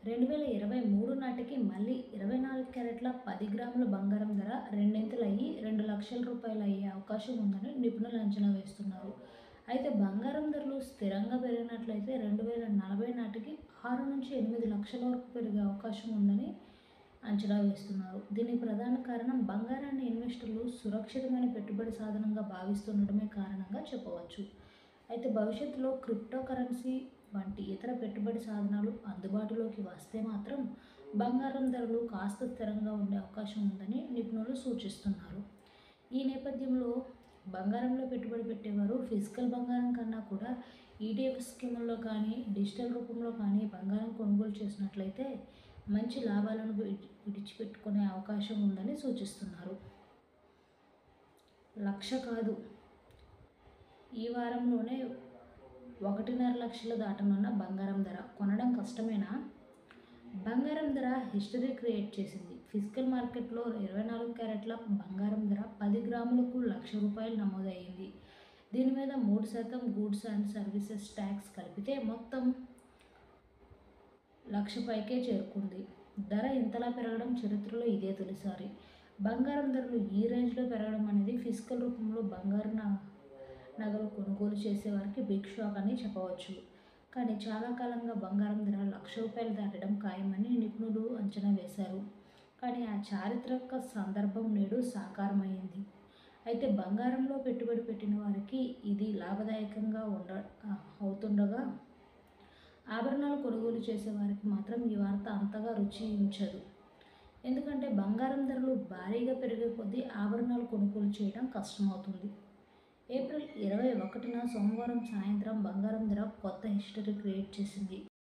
2023 నాటికి మళ్ళీ 24 క్యారెట్ల 10 గ్రాముల బంగారం ధర రెండింతలయ్యి రూ. 2,00,000 అయ్యే అవకాశం ఉందని నిపుణులు అంచనా వేస్తున్నారు. అయితే బంగారం ధరలు స్థిరంగా పెరిగినట్లయితే 2040 నాటికి 6-8 లక్షల వరకు పెరిగే అవకాశం ఉందని అంచనా వేస్తున్నారు. దీనికి ప్రధాన కారణం బంగారాన్ని ఇన్వెస్టర్లు సురక్షితమైన పెట్టుబడి సాధనంగా భావిస్తుండటమే కారణంగా చెప్పవచ్చు. అయితే భవిష్యత్తులో క్రిప్టో కరెన్సీ వంటి ఇతర పెట్టుబడి సాధనాలు అందుబాటులోకి వస్తే మాత్రం బంగారం ధరలు కాస్త స్థిరంగా ఉండే అవకాశం ఉందని నిపుణులు సూచిస్తున్నారు. ఈ నేపథ్యంలో బంగారంలో పెట్టుబడి పెట్టేవారు ఫిజికల్ బంగారం కన్నా కూడా ఈటీఎఫ్ స్కీముల్లో కానీ డిజిటల్ రూపంలో కానీ బంగారం కొనుగోలు చేసినట్లయితే మంచి లాభాలను విడిచిపెట్టుకునే అవకాశం ఉందని సూచిస్తున్నారు. లక్ష కాదు, ఈ వారంలోనే 1.5 లక్షలు దాటనున్న బంగారం ధర కొనడం కష్టమేనా? బంగారం ధర హిస్టరీ క్రియేట్ చేసింది. ఫిజికల్ మార్కెట్లో 24 క్యారెట్ల బంగారం ధర 10 గ్రాములకు ₹1,00,000 నమోదయ్యింది. దీని మీద 3% గూడ్స్ అండ్ సర్వీసెస్ ట్యాక్స్ కలిపితే మొత్తం ₹1,00,000 పైకే చేరుకుంది. ధర ఇంతలా పెరగడం చరిత్రలో ఇదే తొలిసారి. బంగారం ధరలు ఈ రేంజ్లో పెరగడం అనేది ఫిజికల్ రూపంలో బంగారు నగలు కొనుగోలు చేసేవారికి బిగ్ షాక్ అని చెప్పవచ్చు. కానీ చాలా కాలంగా బంగారం ధర ₹1,00,000 దాటడం ఖాయమని నిపుణులు అంచనా వేశారు. కానీ ఆ చారిత్రక సందర్భం నేడు సాకారమైంది. అయితే బంగారంలో పెట్టుబడి పెట్టిన వారికి ఇది లాభదాయకంగా అవుతుండగా ఆభరణాలు కొనుగోలు చేసే వారికి మాత్రం ఈ వార్త అంతగా రుచించదు. ఎందుకంటే బంగారం ధరలు భారీగా పెరిగే కొద్దీ ఆభరణాలు కొనుగోలు చేయడం కష్టమవుతుంది. ఏప్రిల్ 21న సోమవారం సాయంత్రం బంగారం ధర కొత్త హిస్టరీ క్రియేట్ చేసింది.